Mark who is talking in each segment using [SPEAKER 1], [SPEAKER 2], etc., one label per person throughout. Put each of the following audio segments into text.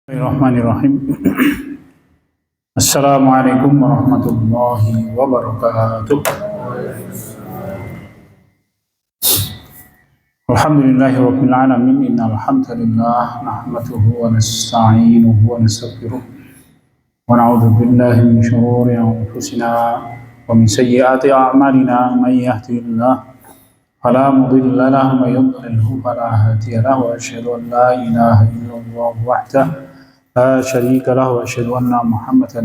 [SPEAKER 1] Bismillahirrahmanirrahim. Assalamualaikum warahmatullahi wabarakatuh. Alhamdulillahirabbil alamin. Innal hamdalillah nahmaduhu wa nasta'inuhu wa nastaghfiruh wa na'udzu billahi min shururi anfusina wa min sayyiati a'malina. May yahdihillahu fala mudilla lahu wa may yudlilhu fala hadiya lahu. Wa asyhadu an la ilaha illallah wahdahu لا شريك له وأشهد أن محمدا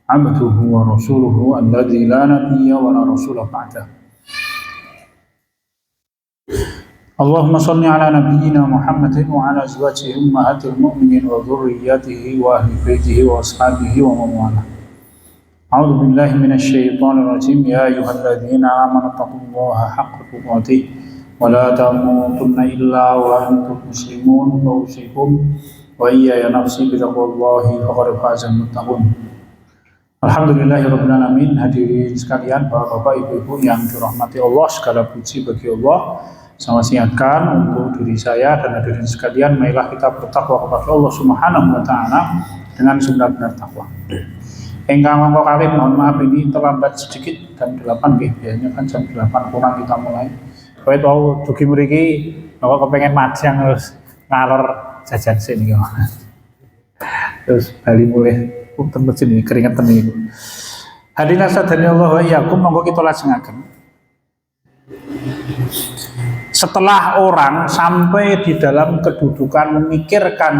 [SPEAKER 1] عبده ورسوله الذي لا نبي ولا رسول بعده. اللهم صل على نبينا محمد وعلى أزواجه أمهات المؤمنين وذريته وأهل بيته وأصحابه ومن والاه. أعوذ بالله من الشيطان الرجيم. يا أيها الذين آمنوا اتقوا الله حق تقاته ولا تموتن إلا وأنتم مسلمون. وأوصيكم wa iya ya nafsi bitaqwallahi faqad fazal muttaqun. Alhamdulillahirabbil alamin. Hadirin sekalian, Bapak-bapak, Ibu-ibu yang dirahmati Allah, segala puji bagi Allah. Saya wasiatkan untuk diri saya dan hadirin sekalian, marilah kita bertakwa kepada Allah Subhanahu wa taala dengan sebenar-benar takwa. Engkang mongko kali mohon maaf ini terlambat sedikit, jam 8 nggih, biasanya kan jam 8 kurang kita mulai. Kowe tau dugi mriki kok kepengen majang terus ngalor jajan sini gimana? Terus bali mulai punten mesin ini keringetan ini. Hadirin sadaya Allah wa iyyakum, monggo kita lajengaken. Setelah orang sampai di dalam kedudukan memikirkan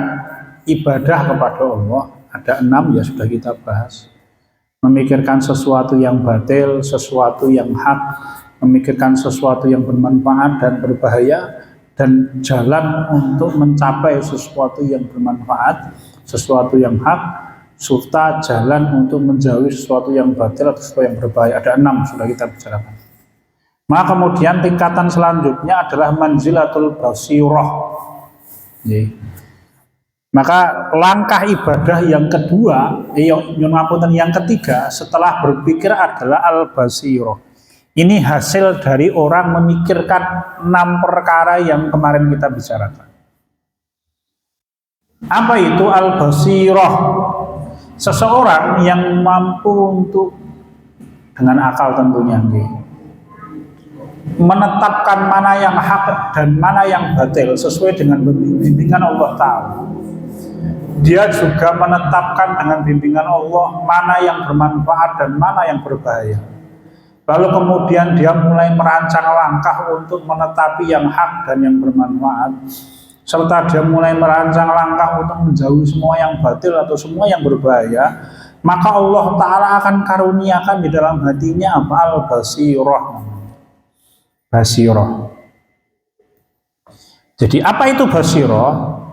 [SPEAKER 1] ibadah kepada Allah, ada 6 ya sudah kita bahas. Memikirkan sesuatu yang batil, sesuatu yang hak, memikirkan sesuatu yang bermanfaat dan berbahaya, dan jalan untuk mencapai sesuatu yang bermanfaat, sesuatu yang hak, serta jalan untuk menjauhi sesuatu yang batil atau sesuatu yang berbahaya. Ada 6 sudah kita bicarakan. Maka kemudian tingkatan selanjutnya adalah manzilatul basirah. Maka langkah ibadah yang kedua, yang ketiga setelah berpikir adalah al-basirah. Ini hasil dari orang memikirkan 6 perkara yang kemarin kita bicarakan. Apa itu al-basirah? Seseorang yang mampu untuk dengan akal tentunya menetapkan mana yang hak dan mana yang batil sesuai dengan bimbingan Allah Ta'ala. Dia juga menetapkan dengan bimbingan Allah mana yang bermanfaat dan mana yang berbahaya. Lalu kemudian dia mulai merancang langkah untuk menetapi yang hak dan yang bermanfaat, serta dia mulai merancang langkah untuk menjauhi semua yang batil atau semua yang berbahaya. Maka Allah Ta'ala akan karuniakan di dalam hatinya apa? Al-basirah. Basirah. Jadi apa itu basirah?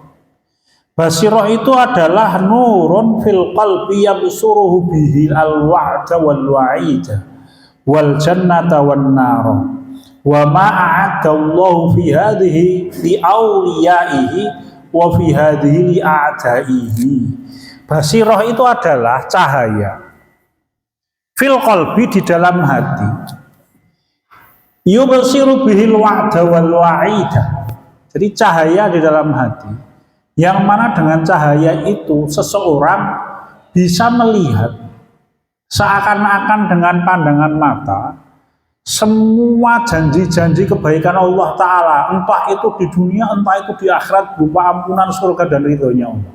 [SPEAKER 1] Basirah itu adalah nurun fil qalbi yabsuruhu bihi al-wa'da wal wa'ida wal jannata wan nar wa ma a'adallahu fi hadhihi li awliyaihi wa fi hadhihi li a'daihi. Basirah itu adalah cahaya fil qalbi, di dalam hati, yubsiru bihil wa'da wal wa'ida. Jadi cahaya di dalam hati yang mana dengan cahaya itu seseorang bisa melihat seakan-akan dengan pandangan mata semua janji-janji kebaikan Allah Ta'ala, entah itu di dunia, entah itu di akhirat, berupa ampunan surga dan ridhonya Allah.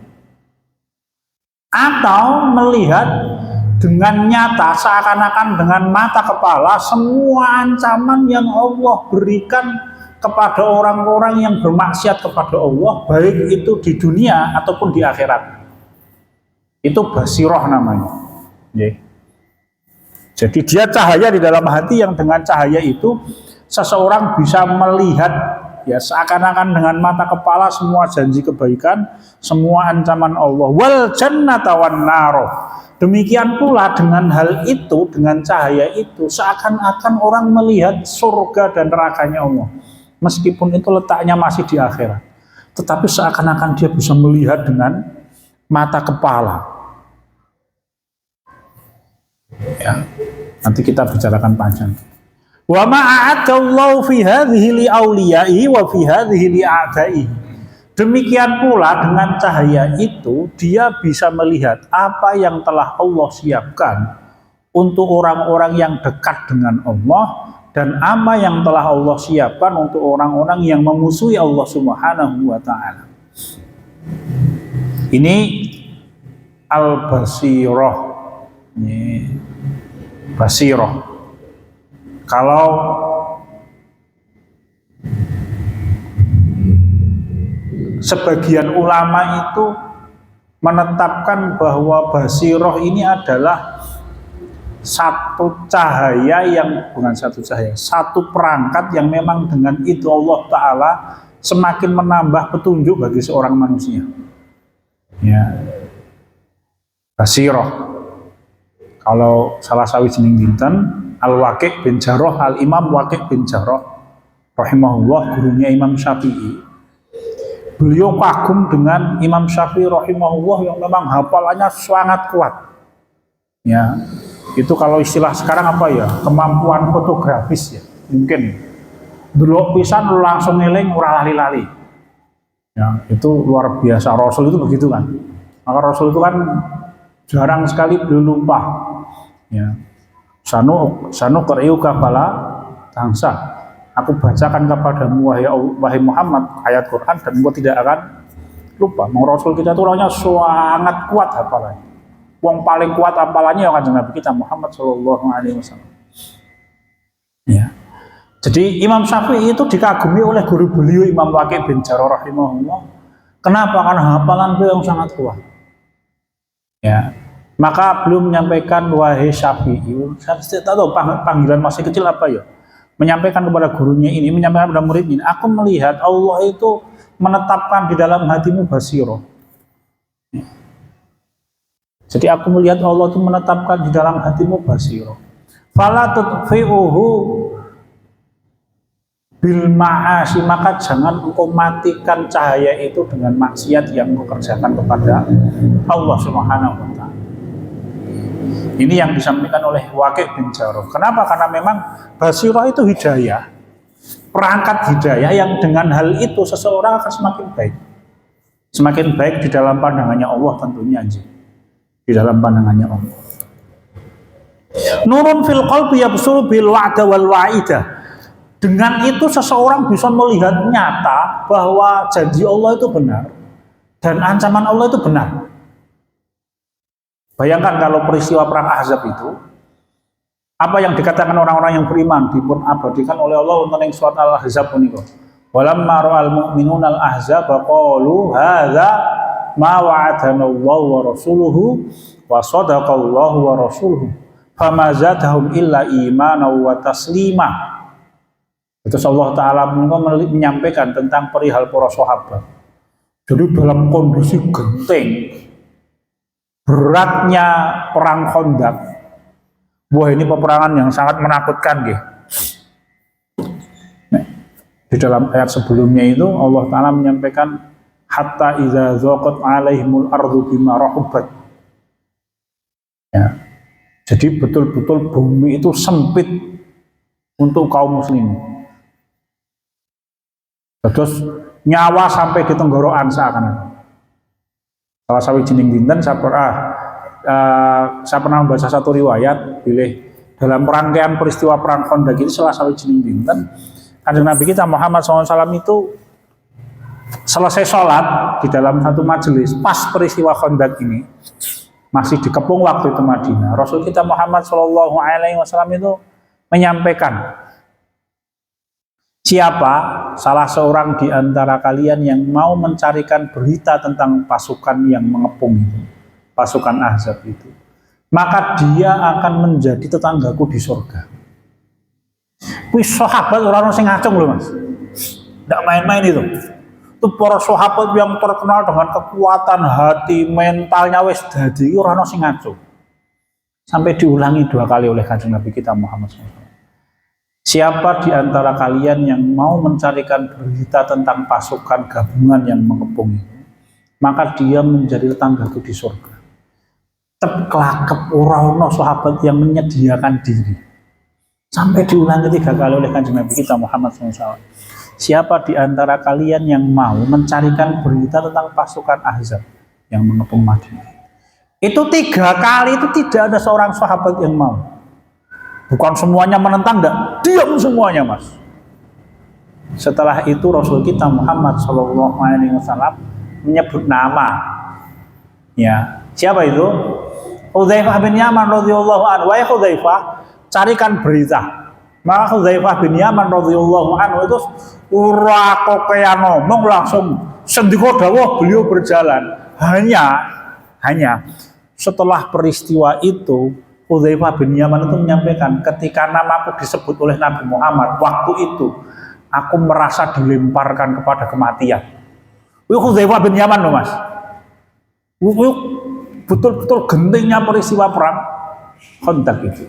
[SPEAKER 1] Atau melihat dengan nyata seakan-akan dengan mata kepala semua ancaman yang Allah berikan kepada orang-orang yang bermaksiat kepada Allah, baik itu di dunia ataupun di akhirat. Itu basirah namanya. Jadi dia cahaya di dalam hati yang dengan cahaya itu seseorang bisa melihat ya seakan-akan dengan mata kepala semua janji kebaikan, semua ancaman Allah. Wal jannata wan nar. Demikian pula dengan hal itu, dengan cahaya itu seakan-akan orang melihat surga dan nerakanya Allah. Meskipun itu letaknya masih di akhirat, tetapi seakan-akan dia bisa melihat dengan mata kepala. Ya, nanti kita bicarakan panjang. Wa ma a'adallahu fi hadhihi li awliyaihi wa fi hadhihi li a'daihi. Demikian pula dengan cahaya itu dia bisa melihat apa yang telah Allah siapkan untuk orang-orang yang dekat dengan Allah dan apa yang telah Allah siapkan untuk orang-orang yang memusuhi Allah Subhanahu wa taala. Ini al-basirah. Ini basirah. Kalau sebagian ulama itu menetapkan bahwa basirah ini adalah satu cahaya yang bukan satu cahaya, satu perangkat yang memang dengan itu Allah Ta'ala semakin menambah petunjuk bagi seorang manusia. Ya, basirah. Kalau salah sawijining dinten Al-Waqi' bin Jarrah, Al-Imam Waqi' bin Jarrah rahimahullah, gurunya Imam Syafi'i. Beliau kagum dengan Imam Syafi'i rahimahullah yang memang hafalannya sangat kuat. Ya, itu kalau istilah sekarang apa ya? Kemampuan fotografis ya, mungkin. Delok pisan langsung ngeling ora lali-lali. Ya, itu luar biasa. Rasul itu begitu kan. Maka Rasul itu kan jarang sekali beliau lupa. Ya. Sanu qari'uka fala tansa. Aku bacakan kepadamu wahai Muhammad ayat Quran dan engkau tidak akan lupa. Mau Rasul kita itu orangnya sangat kuat hafalannya. Wong paling kuat hafalannya ya Kanjeng Nabi kita Muhammad sallallahu alaihi wasallam. Ya. Jadi Imam Syafi'i itu dikagumi oleh guru beliau Imam Waqi' bin Jarrah rahimahullah. Kenapa? Karena hafalan beliau yang sangat kuat. Ya. Maka beliau menyampaikan wahai Syafi'i, saya tidak tahu panggilan masih kecil apa ya. Menyampaikan kepada gurunya ini, menyampaikan kepada muridnya, aku melihat Allah itu menetapkan di dalam hatimu basirah. Ya. Jadi aku melihat Allah itu menetapkan di dalam hatimu basirah. Fala tudfi'uhu bil ma'asi, maka jangan engkau matikan cahaya itu dengan maksiat yang engkau kerjakan kepada Allah Subhanahu wa taala. Ini yang disampaikan oleh Waqi' bin Jarrah. Kenapa? Karena memang basirah itu hidayah, perangkat hidayah yang dengan hal itu seseorang akan semakin baik. Semakin baik di dalam pandangannya Allah tentunya aja. Di dalam pandangannya Allah. Nurun fil qalbi yabsuru bil wa'da wal wa'idah. Dengan itu seseorang bisa melihat nyata bahwa janji Allah itu benar dan ancaman Allah itu benar. Bayangkan kalau peristiwa perang Ahzab itu, apa yang dikatakan orang-orang yang beriman dipun abadikan oleh Allah untuk yang surat Al-Ahzab punika. Walamma ra'al mu'minuna al-ahzab qalu hadza ma wa'adana Allah wa rasuluhu wa sadaqallahu wa rasuluhu fama zadahum illa imanan wa taslima. Terus Allah Ta'ala menyampaikan tentang perihal para sahabat. Jadi dalam kondisi genting, beratnya perang Khandaq. Wah, ini peperangan yang sangat menakutkan, gitu. Nah, di dalam ayat sebelumnya itu Allah Ta'ala menyampaikan hatta idza zaqat 'alaihimul ardu bima rahubat. Ya. Jadi betul-betul bumi itu sempit untuk kaum muslimin. Terus nyawa sampai di tenggorokan seakan-akan. Salah sawijining dinten saya pernah membaca satu riwayat bilih dalam rangkaian peristiwa perang Khandaq itu salah sawijining dinten Kanjeng Nabi kita Muhammad SAW itu selesai sholat di dalam satu majelis pas peristiwa Khandaq ini masih dikepung waktu itu Madinah. Rasul kita Muhammad SAW itu menyampaikan, siapa salah seorang di antara kalian yang mau mencarikan berita tentang pasukan yang mengepung itu, pasukan Ahzab itu, maka dia akan menjadi tetanggaku di surga. Wis sahabat orang sing ngacung loh Mas, tidak main-main itu. Itu para sahabat yang terkenal dengan kekuatan hati, mentalnya wis dadi orang sing ngacung. Sampai diulangi 2 kali oleh Kanjeng Nabi kita Muhammad SAW. Siapa di antara kalian yang mau mencarikan berita tentang pasukan gabungan yang mengepung itu, maka dia menjadi tetanggaku di surga. Kelakep orang sahabat yang menyediakan diri. Sampai diulangi 3 kali oleh Kanjeng Nabi kita Muhammad SAW. siapa di antara kalian yang mau mencarikan berita tentang pasukan Ahzab yang mengepung Madinah? Itu 3 kali itu tidak ada seorang sahabat yang mau. Bukan semuanya menentang, enggak, diam semuanya, Mas. Setelah itu Rasul kita Muhammad SAW menyebut nama. Ya, siapa itu? Hudzaifah bin Yaman radhiyallahu anhu. Wahai Hudzaifah, carikan berita. Maka Hudzaifah bin Yaman radhiyallahu anhu itu ora kokean ngomong, langsung sendika dawuh beliau berjalan. Hanya setelah peristiwa itu Hudzaifah bin Yaman itu menyampaikan, ketika namaku disebut oleh Nabi Muhammad, waktu itu aku merasa dilemparkan kepada kematian. Itu Hudzaifah bin Yaman loh, Mas. Betul-betul gentingnya peristiwa perang Khandaq itu.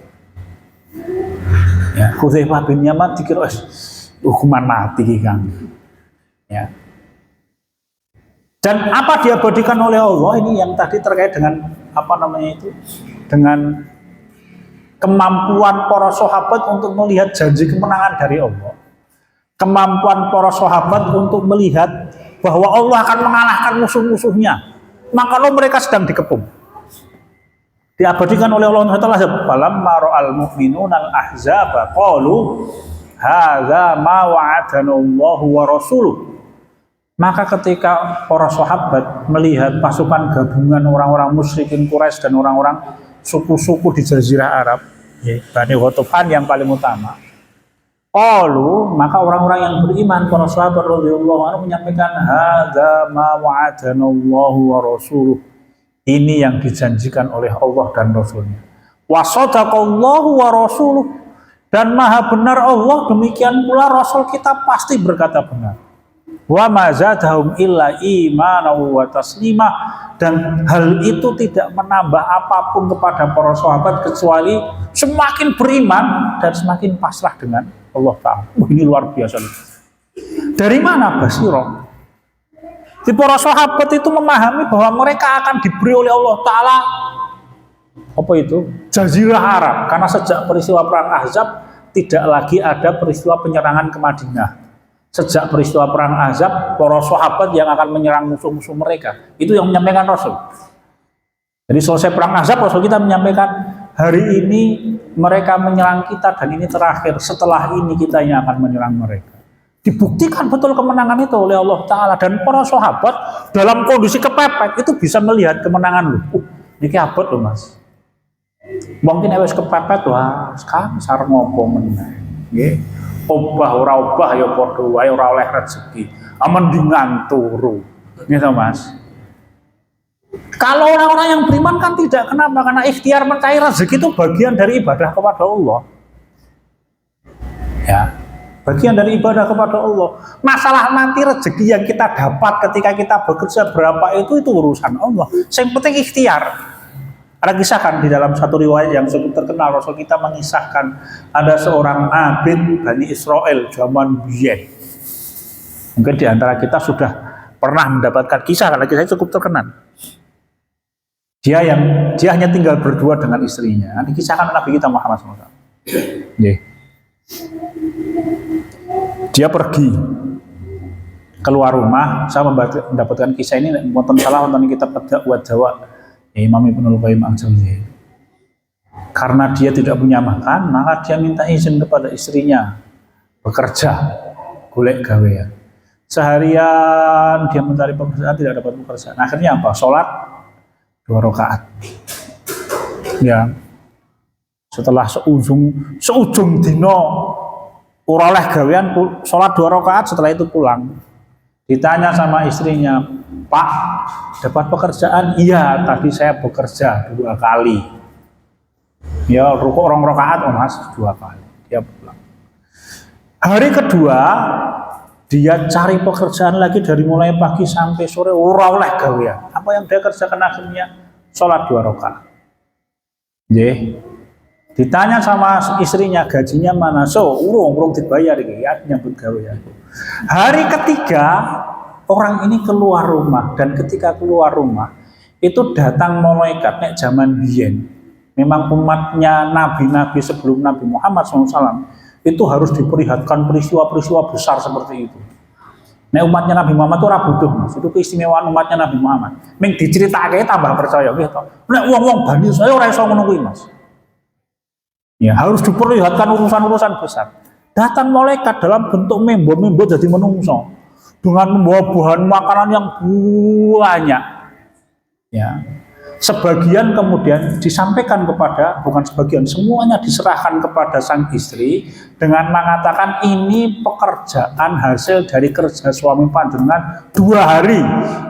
[SPEAKER 1] Ya, Hudzaifah bin Yaman dikira hukuman mati kan. Ya. Dan apa diabadikan oleh Allah ini yang tadi terkait dengan apa namanya itu, dengan kemampuan para sahabat untuk melihat janji kemenangan dari Allah, kemampuan para sahabat untuk melihat bahwa Allah akan mengalahkan musuh-musuhnya, maka mereka sedang dikepung. Diabadikan oleh Allah Taala, falamma ra'al mu'minuna al-ahzaba qalu hadza ma wa'adana Allahu wa rasuluh. Maka ketika para sahabat melihat pasukan gabungan orang-orang musyrikin Quraisy dan orang-orang suku-suku di Jazirah Arab, Bani Ghatafan yang paling utama, qalu, maka orang-orang yang beriman, para sahabat radhiyallahu anhu menyampaikan, hadza ma wa'adana Allahu wa rasuluh. Ini yang dijanjikan oleh Allah dan Rasulnya. Wa sadaqallahu wa rasuluh, dan maha benar Allah, demikian pula Rasul kita pasti berkata benar. Wa ma zadahum illa imanan wa taslimah, dan hal itu tidak menambah apapun kepada para sahabat kecuali semakin beriman dan semakin pasrah dengan Allah Ta'ala. Ini luar biasa. Dari mana Basirah? Di para sahabat itu memahami bahwa mereka akan diberi oleh Allah Ta'ala apa itu? Jazirah Arab. Karena sejak peristiwa perang Ahzab tidak lagi ada peristiwa penyerangan ke Madinah. Sejak peristiwa perang Ahzab, para sahabat yang akan menyerang musuh-musuh mereka, itu yang menyampaikan Rasul. Jadi selesai perang Ahzab, Rasul kita menyampaikan, hari ini mereka menyerang kita dan ini terakhir, setelah ini kita yang akan menyerang mereka. Dibuktikan betul kemenangan itu oleh Allah Ta'ala, dan para sahabat dalam kondisi kepepet itu bisa melihat kemenangan loh. Ini abot loh, Mas. Mungkin harus kepepet, wah sekarang sareng ngopo meneh. Nggih. Obah ora obah ya padha wae ora oleh rezeki. Mendingan turu. Gitu, Mas. Kalau orang-orang yang beriman kan tidak, kenapa? Karena ikhtiar mencari rezeki itu bagian dari ibadah kepada Allah. Ya. Bagian dari ibadah kepada Allah. Masalah nanti rezeki yang kita dapat ketika kita bekerja berapa itu urusan Allah. Yang penting ikhtiar. Ada kisahkan di dalam satu riwayat yang cukup terkenal, Rasul kita mengisahkan ada seorang abid Bani Israel zaman biyen. Mungkin di antara kita sudah pernah mendapatkan kisah, karena kisahnya cukup terkenal. Dia hanya tinggal berdua dengan istrinya. Ini kisahkan Nabi kita Muhammad SAW. Dia pergi keluar rumah. Saya mendapatkan kisah ini wonten salah wonten kitab Ad-Da'wah Jawa Imam Ibnul Qayyim Al-Jauziyah. Karena dia tidak punya makan, maka dia minta izin kepada istrinya bekerja, golek gawean. Seharian dia mencari pekerjaan, tidak dapat pekerjaan. Akhirnya apa? Sholat 2 rakaat. Ya. Setelah seujung dino ora oleh gawean, sholat 2 rakaat, setelah itu pulang. Ditanya sama istrinya, Pak, dapat pekerjaan? Iya, tadi saya bekerja 2 kali. Ya, rukuk 2 rakaat, Mas, 2 kali. Dia pulang. Hari kedua, dia cari pekerjaan lagi dari mulai pagi sampai sore, ora oleh gawean. Apa yang dia kerjakan akhirnya? Sholat 2 rakaat. Ditanya sama istrinya, gajinya mana? Urung dibayar iki, ya nyambut gawean. Hari ketiga, orang ini keluar rumah, dan ketika keluar rumah itu datang malaikat nek zaman biyen. Memang umatnya nabi-nabi sebelum Nabi Muhammad SAW itu harus diperlihatkan peristiwa-peristiwa besar seperti itu. Nah umatnya Nabi Muhammad itu ora butuh Mas, itu keistimewaan umatnya Nabi Muhammad. Ming diceritakake tambah percaya gitu. Nek wong-wong Bani saya ora iso ngono kuwi Mas. Ya harus diperlihatkan urusan-urusan besar. Datang malaikat dalam bentuk membo jadi menungso dengan membawa bahan makanan yang banyak. Ya. Sebagian kemudian disampaikan kepada, bukan sebagian, semuanya diserahkan kepada sang istri dengan mengatakan ini pekerjaan hasil dari kerja suami panjenengan 2 hari.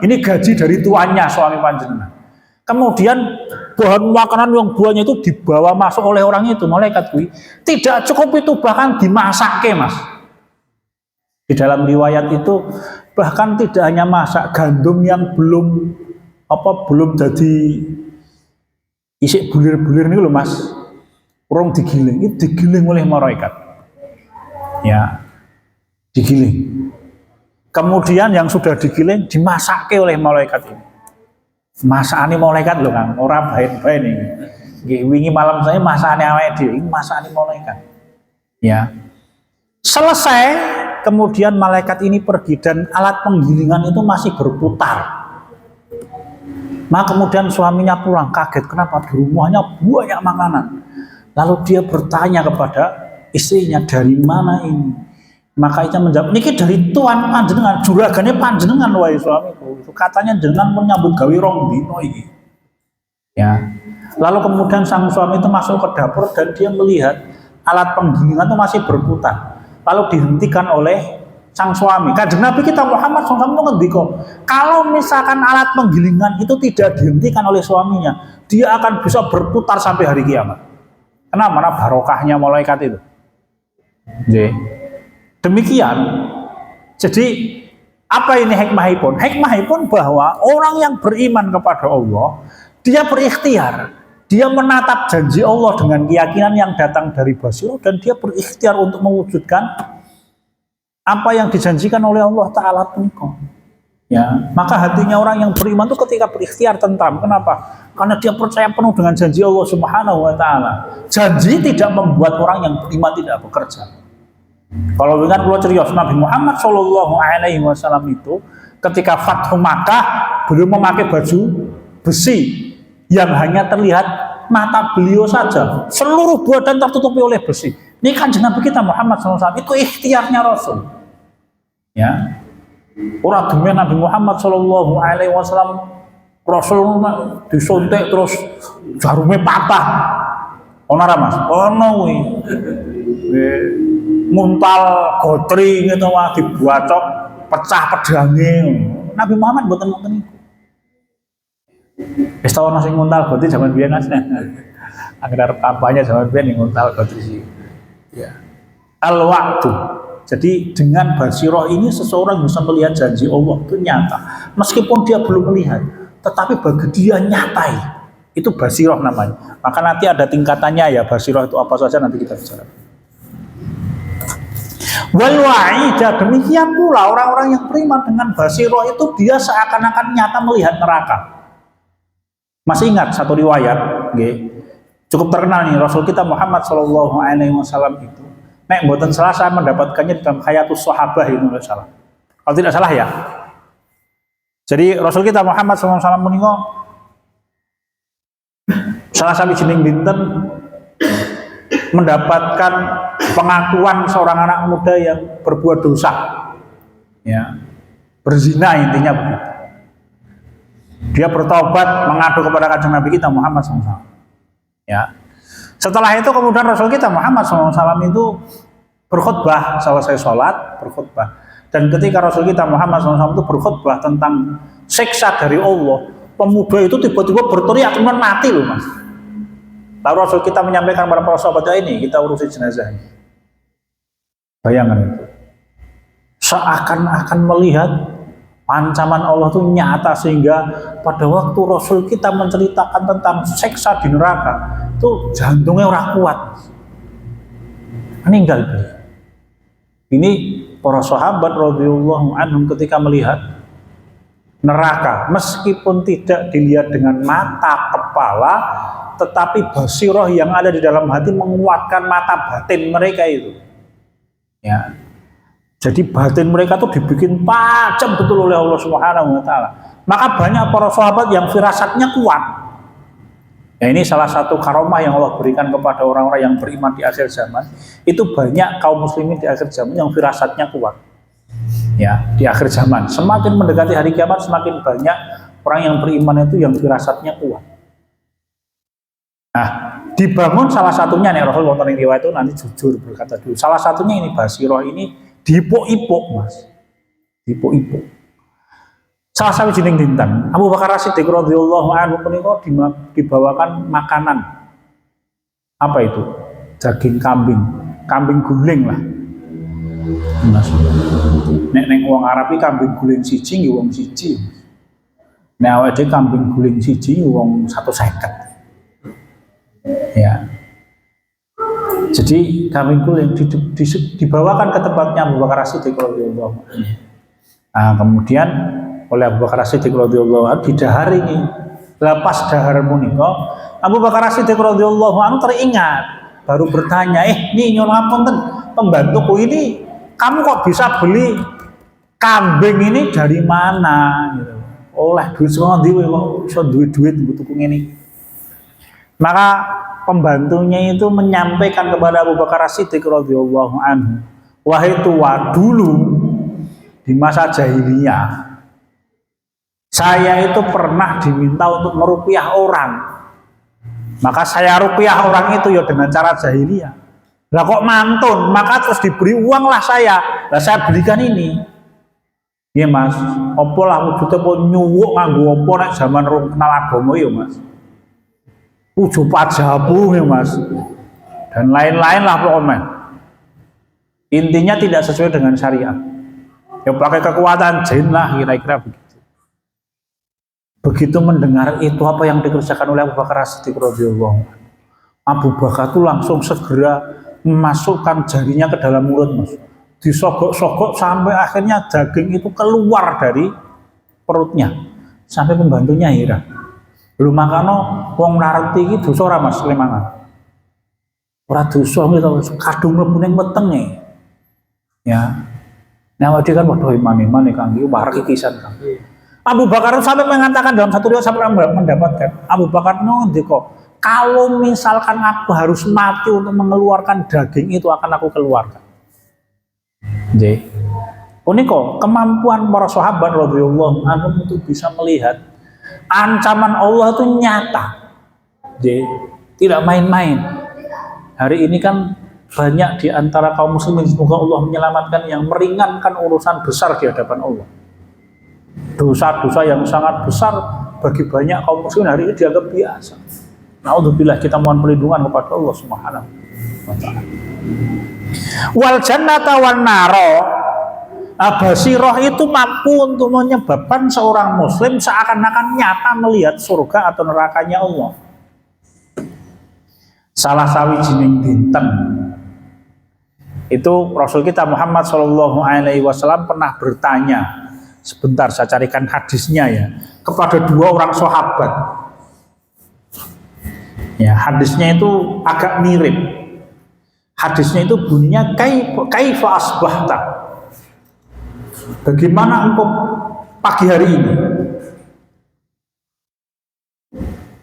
[SPEAKER 1] Ini gaji dari tuannya suami panjenengan. Kemudian bahan makanan yang buahnya itu dibawa masuk oleh orang itu, malaikat kuwi. Tidak cukup itu, bahkan dimasake Mas. Di dalam riwayat itu bahkan tidak hanya masak, gandum yang belum jadi isik bulir-bulir nih loh Mas, urung digiling, itu digiling oleh malaikat, ya digiling. Kemudian yang sudah digiling dimasake oleh malaikat ini. Masakane malaikat loh Kang, ora bae-bae nih. Nggih wingi malam saya masakane awake dhewe, masakane malaikat. Ya. Selesai, kemudian malaikat ini pergi dan alat penggilingan itu masih berputar. Maka kemudian suaminya pulang kaget, kenapa di rumahnya banyak makanan. Lalu dia bertanya kepada istrinya, dari mana ini? Maka ia menjawab, niki dari tuan panjenengan, juragane panjenengan wahai suamiku. Itu katanya jenengan menyambut gawe rong dino iki. Ya. Lalu kemudian sang suami itu masuk ke dapur dan dia melihat alat penggilingan itu masih berputar. Lalu dihentikan oleh sang suami. Kanjeng Nabi kita Muhammad SAW itu ngendika, kalau misalkan alat penggilingan itu tidak dihentikan oleh suaminya, dia akan bisa berputar sampai hari kiamat. Kenapa? Mana barokahnya malaikat itu. Demikian. Jadi apa ini hikmahipun? Hikmahipun bahwa orang yang beriman kepada Allah, dia berikhtiar. Dia menatap janji Allah dengan keyakinan yang datang dari Basiro, dan dia berikhtiar untuk mewujudkan apa yang dijanjikan oleh Allah Ta'ala punika. Ya, maka hatinya orang yang beriman itu ketika berikhtiar tentram. Kenapa? Karena dia percaya penuh dengan janji Allah Subhanahu wa Ta'ala. Janji tidak membuat orang yang beriman tidak bekerja. Kalau ingat pulau cerita Nabi Muhammad Shallallahu Alaihi Wasallam itu ketika Fathu Makkah, beliau memakai baju besi yang hanya terlihat mata beliau saja, seluruh badan tertutupi oleh besi. Ini kan Nabi kita Muhammad SAW itu ikhtiarnya Rasul. Ya, orang demi Nabi Muhammad Shallallahu Alaihi Wasallam, Rasul disuntik terus jarumnya patah. Onara Mas, ono muntal gotri gitu wah dibuacok pecah pedangnya. Nabi Muhammad buatan ngoten niku. Wis tau ana sing nguntal gotri zaman biyen Mas. Agar kampanye zaman biyen nguntal gotri sih. Ya. Al-wa'du. Jadi dengan basiroh ini seseorang bisa melihat janji Allah itu nyata. Meskipun dia belum melihat, tetapi bagi dia nyatai. Itu basiroh namanya. Maka nanti ada tingkatannya ya, basiroh itu apa saja nanti kita bicara. Wal wa'idah, demikian pula orang-orang yang beriman dengan basiroh itu dia seakan-akan nyata melihat neraka. Masih ingat satu riwayat, cukup terkenal nih, Rasul kita Muhammad Shallallahu Alaihi Wasallam itu, nek mboten salah saya mendapatkannya dalam Hayatus Sahabah itu tidak salah. Kalau tidak salah ya. Jadi Rasul kita Muhammad Shallallahu Alaihi Wasallam menika salah satu jeneng dinten mendapatkan pengakuan seorang anak muda yang berbuat dosa, ya, berzina intinya begitu. Dia bertobat mengadu kepada kanjeng Nabi kita Muhammad SAW. Ya. Setelah itu kemudian Rasul kita Muhammad SAW itu berkhutbah, selesai sholat berkhutbah. Dan ketika Rasul kita Muhammad SAW itu berkhutbah tentang siksa dari Allah, pemuda itu tiba-tiba berteriak kemudian mati loh Mas. Lalu Rasul kita menyampaikan kepada para sahabat, ini kita urusi jenazahnya. Bayangkan itu. Seakan-akan melihat ancaman Allah itu nyata, sehingga pada waktu Rasul kita menceritakan tentang siksa di neraka itu jantungnya orang kuat, meninggal. Ini para sahabat radhiyallahu anhum ketika melihat neraka, meskipun tidak dilihat dengan mata kepala, tetapi basiroh yang ada di dalam hati menguatkan mata batin mereka itu. Ya. Jadi batin mereka tuh dibikin tajam betul oleh Allah Subhanahu wa taala. Maka banyak para sahabat yang firasatnya kuat. Ya, ini salah satu karomah yang Allah berikan kepada orang-orang yang beriman di akhir zaman. Itu banyak kaum muslimin di akhir zaman yang firasatnya kuat. Ya, di akhir zaman semakin mendekati hari kiamat semakin banyak orang yang beriman itu yang firasatnya kuat. Nah, dibangun salah satunya nih Rasul wonten ing riwayat itu nanti jujur berkata dulu. Salah satunya ini Basiroh ini dipok-ipok Mas. Dipok-ipok. Salah sawijining dinten Abu Bakar As-Siddiq radhiyallahu anhu menika dibawakan makanan. Apa itu? Daging kambing, kambing guling lah. Mas. Nek neng wong Arab iki kambing guling siji nggih wong siji. Nek awake kambing guling siji wong 150. Ya. Jadi kambing guling dibawakan ke tempatnya Abu Bakar As-Siddiq radhiyallahu anhu. Nah, kemudian oleh Abu Bakar As-Siddiq radhiyallahu anhu didaharingi. Lepas dahar punika, Abu Bakar As-Siddiq radhiyallahu anhu teringat, baru bertanya, "Ini nyuwun ngapunten, pembantuku ini kamu kok bisa beli kambing ini dari mana?" gitu. Oleh duit semono ndi kok iso duit-duit tuku ngene. Maka pembantunya itu menyampaikan kepada Abu Bakar As-Siddiq radhiyallahu anhu, "Wahai tua, dulu di masa jahiliyah saya itu pernah diminta untuk meruqyah orang. Maka saya ruqyah orang itu ya dengan cara jahiliyah. Lah kok mantun, maka terus diberi uang lah saya. Lah saya belikan ini." Iya Mas, opo lah wujudnya pun nyuwuk nganggo opo nek zaman rong kenal agama ya Mas. Ujo pajabu ya Mas. Dan lain-lain lah pokoknya. Intinya tidak sesuai dengan syariat. Ya pakai kekuatan jin lah kira-kira begitu. Begitu mendengar itu apa yang dikerjakan oleh Abu Bakar As-Siddiq radhiyallahu anhu. Abu Bakar itu langsung segera memasukkan jarinya ke dalam mulut Mas. Disogok-sogok sampai akhirnya daging itu keluar dari perutnya. Sampai pembantunya heran. Belum makano wong narti iki dosa ora Mas lemangan. Ora dosa gitu, kadung mlebu ning wetenge. Ya. Nah, dia kan waduh iman-iman Kang iki warak kisan Kang. Abu Bakar sampai mengatakan dalam satu riwayat sampai mendapatkan Abu Bakar ngendika, "Kalau misalkan aku harus mati untuk mengeluarkan daging itu akan aku keluarkan." Nggih. Punika kemampuan para sahabat radhiyallahu anhum untuk bisa melihat ancaman Allah itu nyata. Nggih, tidak main-main. Hari ini kan banyak di antara kaum muslimin semoga Allah menyelamatkan yang meringankan urusan besar di hadapan Allah. Dosa-dosa yang sangat besar bagi banyak kaum muslimin hari ini dianggap biasa. Naudzubillah, kita mohon perlindungan kepada Allah Subhanahu wa taala. Wal jannata wan naro, Basiroh itu mampu untuk menyebabkan seorang muslim seakan-akan nyata melihat surga atau nerakanya Allah. Salah sawijining dinten itu Rasul kita Muhammad SAW pernah bertanya, sebentar saya carikan hadisnya ya, kepada dua orang sahabat. Ya, hadisnya itu agak mirip. Hadisnya itu bunyinya kaifa asbahta. Bagaimana engkau pagi hari ini?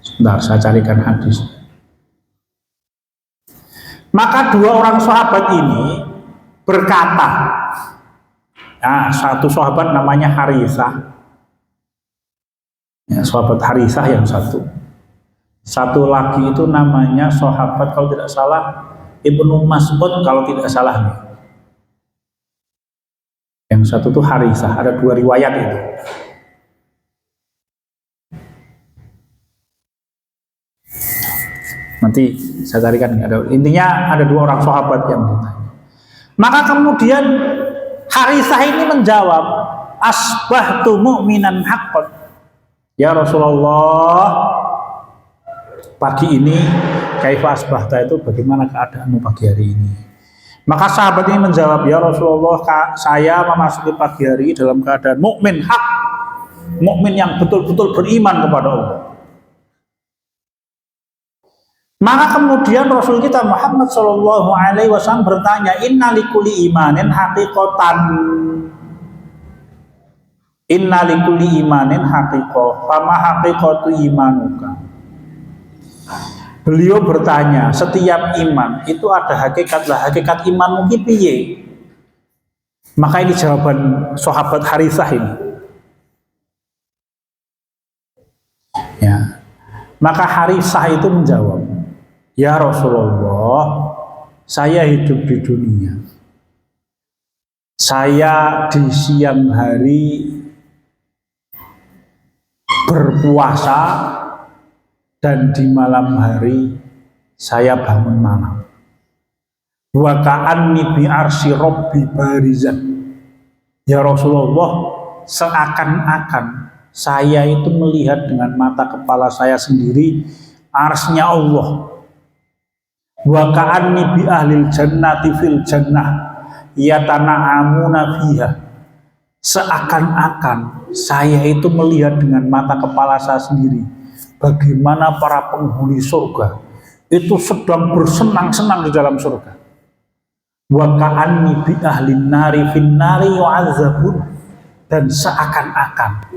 [SPEAKER 1] Sebentar saya carikan hadis. Maka dua orang sahabat ini berkata, nah, satu sahabat namanya Harithah, ya, sahabat Harithah yang satu lagi itu namanya sahabat kalau tidak salah Ibnu Mas'ud kalau tidak salah nih. Yang satu itu Harithah, ada dua riwayat itu. Nanti saya carikan, intinya ada dua orang sahabat yang ditanya. Maka kemudian Harithah ini menjawab, asbahtu mu'minan haqqan. Ya Rasulullah, pagi ini kaifa asbahta itu bagaimana keadaanmu pagi hari ini? Maka sahabat ini menjawab, ya Rasulullah, saya memasuki pagi hari dalam keadaan mukmin hak, mukmin yang betul-betul beriman kepada Allah. Maka kemudian Rasul kita Muhammad Shallallahu Alaihi Wasallam bertanya, Inna likuli imanin hakikotan, Inna likuli imanin hakikoh, fama hakikotu imanuka. Beliau bertanya, setiap iman itu ada hakikat lah, hakikat iman mungkin piye? Maka ini jawaban sahabat Harithah ini. Ya. Maka Harithah itu menjawab, ya Rasulullah, saya hidup di dunia. Saya di siang hari berpuasa dan di malam hari saya bangun malam. Wa ka'anni bi arsy rabbi barizan. Ya Rasulullah, seakan-akan saya itu melihat dengan mata kepala saya sendiri arsy-nya Allah. Wa ka'anni bi ahlil jannati fil jannah yatana'amuna fiha. Seakan-akan saya itu melihat dengan mata kepala saya sendiri bagaimana para penghuni surga itu sedang bersenang-senang di dalam surga. Wa ka'anni bi ahlin nari fin nari yu'adzabun. Dan seakan-akan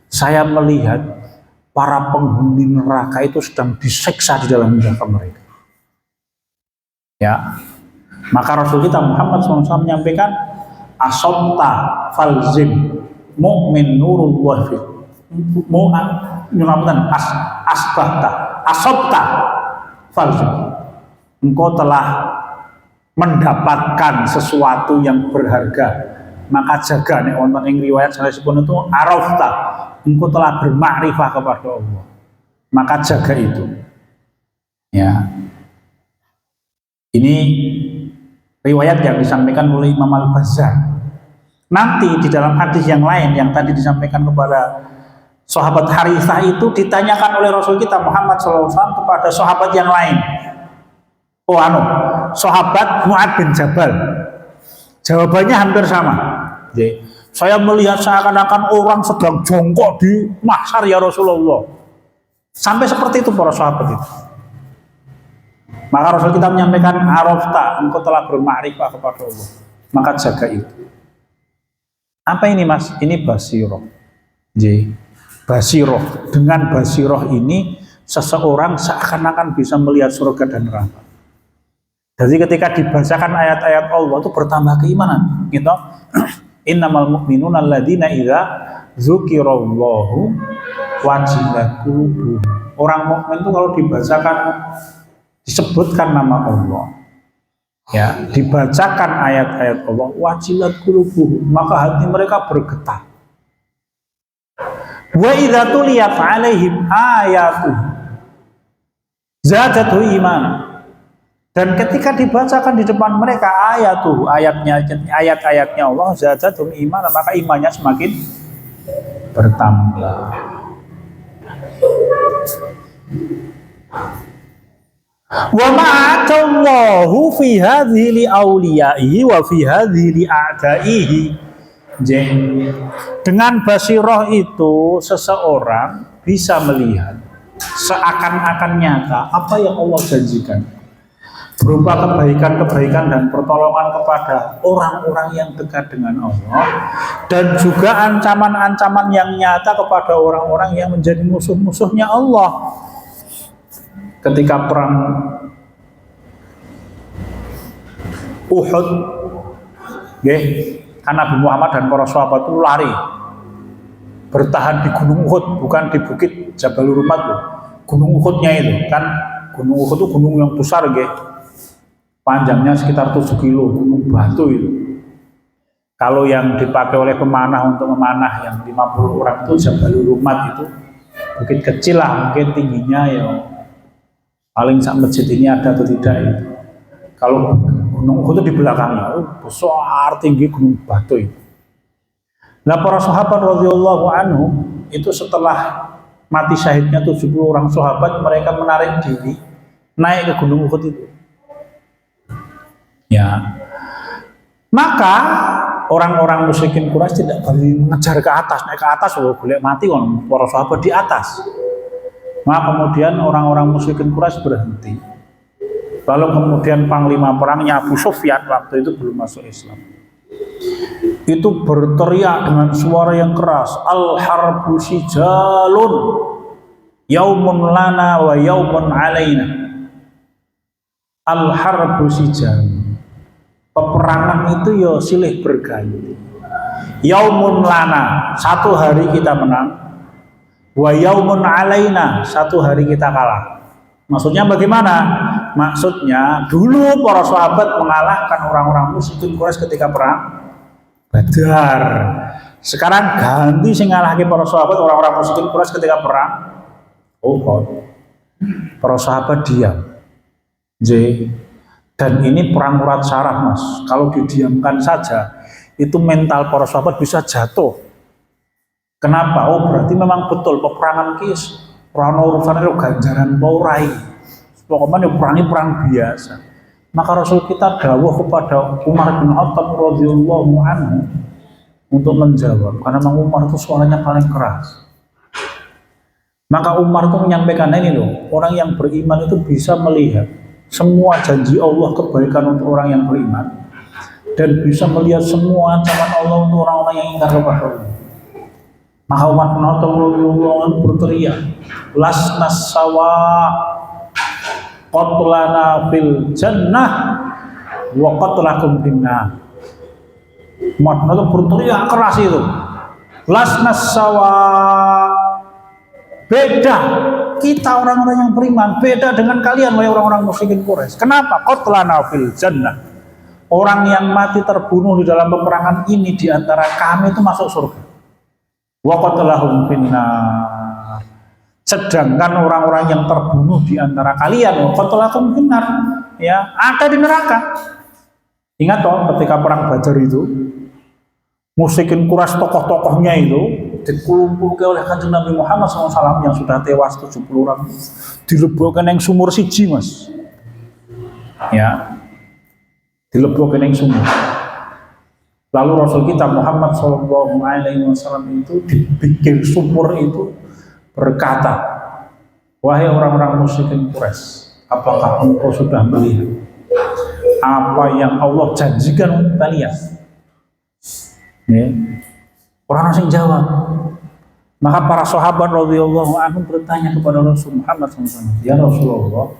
[SPEAKER 1] saya melihat para penghuni neraka itu sedang diseksa di dalam neraka mereka. Ya, maka Rasul kita Muhammad SAW menyampaikan, asabta falzim mu'min nurullah fi asabta falzim. Engkau telah mendapatkan sesuatu yang berharga, maka jaga. Nek wonten ing riwayat sanesipun itu arafta, engkau telah bermakrifah kepada Allah, maka jaga itu. Ya, ini riwayat yang disampaikan oleh Imam Al-Bazzar. Nanti di dalam hadis yang lain yang tadi disampaikan kepada sahabat Harithah itu ditanyakan oleh Rasul kita Muhammad SAW kepada sahabat yang lain. Sahabat Mu'ad bin Jabal. Jawabannya hampir sama. Saya melihat seakan-akan orang sedang jongkok di mahsyar ya Rasulullah. Sampai seperti itu para sahabat itu. Maka Rasul kita menyampaikan, arafta, engkau telah bermakrifah kepada Allah, maka jaga itu. Apa ini mas? Ini basiroh. Basiroh. Dengan basiroh ini seseorang seakan-akan bisa melihat surga dan neraka. Jadi ketika dibacakan ayat-ayat Allah itu bertambah keimanan, gitu. Innamal mu'minuna alladzina idza dzukirallahu wajilat qulubuhum. Orang mukmin itu kalau dibacakan, disebutkan nama Allah, ya, dibacakan ayat-ayat Allah, wajilat qulubuhum, maka hati mereka bergetar. Wa idza tuliyat alaihim ayatu zadatu iman. Dan ketika dibacakan di depan mereka ayat-ayatnya Allah, zadatu iman, maka imannya semakin bertambah. Wa ma'atallahu fi hadhihi li awliyaihi wa fi hadhihi li a'daihi. Dengan basirah itu seseorang bisa melihat seakan-akan nyata apa yang Allah janjikan berupa kebaikan-kebaikan dan pertolongan kepada orang-orang yang dekat dengan Allah, dan juga ancaman-ancaman yang nyata kepada orang-orang yang menjadi musuh-musuhnya Allah. Ketika perang Uhud, kan Nabi Muhammad dan para sahabat itu lari bertahan di Gunung Uhud, bukan di Bukit Jabal Rumat, Gunung Uhudnya itu kan. Gunung Uhud itu gunung yang besar, panjangnya sekitar 7 kilo, gunung batu itu. Kalau yang dipakai oleh pemanah untuk memanah yang 50 orang itu Jabal Rumat itu bukit kecil lah, mungkin tingginya ya paling sak masjid ini ada atau tidak itu. Kalau Gunung Uhud itu di belakangnya, besar tinggi gunung batu itu. Nah, para sahabat radhiyallahu anhu itu setelah mati syahidnya 70 orang sahabat, mereka menarik diri naik ke Gunung Uhud itu. Ya, maka orang-orang musyrikin Quraisy tidak berani mengejar ke atas, naik ke atas, boleh mati kan para sahabat di atas. Maka kemudian orang-orang musyrikin Quraisy berhenti. Lalu kemudian panglima perangnya Abu Sufyan waktu itu belum masuk Islam. Itu berteriak dengan suara yang keras, al-harbu sijalun yaumun lana wa yaumun alaina. Al-harbu sijalun. Peperangan itu ya silih berganti. Yaumun lana, satu hari kita menang. Wa yaumun alaina, satu hari kita kalah. Maksudnya bagaimana? Maksudnya dulu para sahabat mengalahkan orang-orang musyrikin Quraisy ketika perang Badar. Sekarang ganti sing ngalahke para sahabat orang-orang musyrikin Quraisy ketika perang Uhud. Para sahabat diam. Dan ini perang urat syaraf, Mas. Kalau didiamkan saja, itu mental para sahabat bisa jatuh. Kenapa? Oh, berarti memang betul peperangan kis perang urusan itu ganjaran paurai. Pokoknya perang biasa. Maka Rasul kita dawuh kepada Umar bin Khattab radhiyallahu anhu untuk menjawab, karena memang Umar itu suaranya paling keras. Maka Umar itu menyampaikan ini loh, orang yang beriman itu bisa melihat semua janji Allah kebaikan untuk orang yang beriman, dan bisa melihat semua ancaman Allah untuk orang-orang yang ingkar kepada Allah. Maka Umar bin Khattab radhiyallahu anhu berteriak, lasnas sawa qatlana fil jannah wa qatlakum finnar. Umar bin Khattab berteriak keras itu, lasnas sawa, beda kita orang-orang yang beriman, beda dengan kalian wahai orang-orang musyrikin Quraisy. Kenapa? Qatlana fil jannah. Orang yang mati terbunuh di dalam peperangan ini di antara kami itu masuk surga. Wa qatlahum finnar. Sedangkan orang-orang yang terbunuh di antara kalian, wa qatlahum finnar, ya, ada di neraka. Ingat toh ketika perang Badar itu, musyrikin Quraisy tokoh-tokohnya itu dikumpulkan oleh Kanjeng Nabi Muhammad SAW yang sudah tewas 70 orang, dilebokkan yang sumur siji, Mas. Ya, dilebokkan yang sumur. Lalu Rasul kita Muhammad SAW itu dibikin sumur itu berkata, wahai orang-orang musyrikin Quraisy, apakah engkau sudah melihat apa yang Allah janjikan untuk kalian? Ya. Orang asing jawab. Maka para sahabat radhiyallahu anhum bertanya kepada Rasul Muhammad SAW, ya Rasulullah,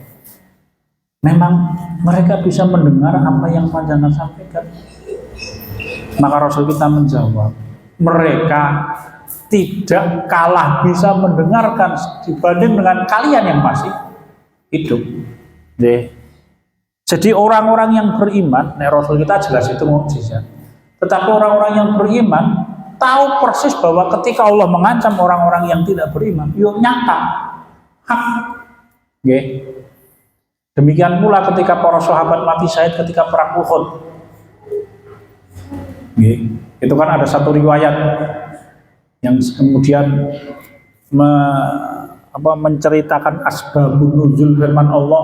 [SPEAKER 1] memang mereka bisa mendengar apa yang panjenengan sampaikan? Maka Rasul kita menjawab, mereka tidak kalah bisa mendengarkan dibanding dengan kalian yang masih hidup. Jadi orang-orang yang beriman, Rasul kita jelas itu mukjizat. Tetapi orang-orang yang beriman tahu persis bahwa ketika Allah mengancam orang-orang yang tidak beriman, yuk nyata, hak. Demikian pula ketika para sahabat mati syahid ketika perang Uhud. Itu kan ada satu riwayat yang kemudian menceritakan asbabun nuzul firman Allah.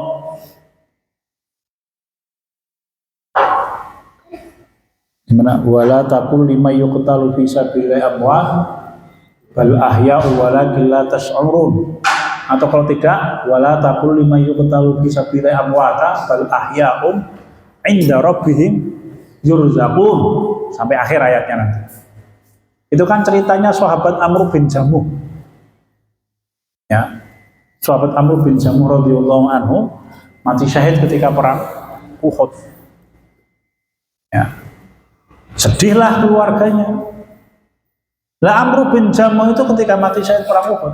[SPEAKER 1] Dimana wala taqul liman yuqtalu fi sabilillahi amwat bal ahya'u walakin la tash'urun. Atau kalau tidak, wala taqul liman yuqtalu fi sabilillahi amwata bal ahya'um 'inda rabbihim yurzaqun, sampai akhir ayatnya nanti. Itu kan ceritanya sahabat Amr bin Jamuh. Ya. Sahabat Amr bin Jamuh radhiyallahu anhu mati syahid ketika perang Uhud. Ya. Sedihlah keluarganya. Lah Amr bin Jamuh itu ketika mati syahid perang Uhud,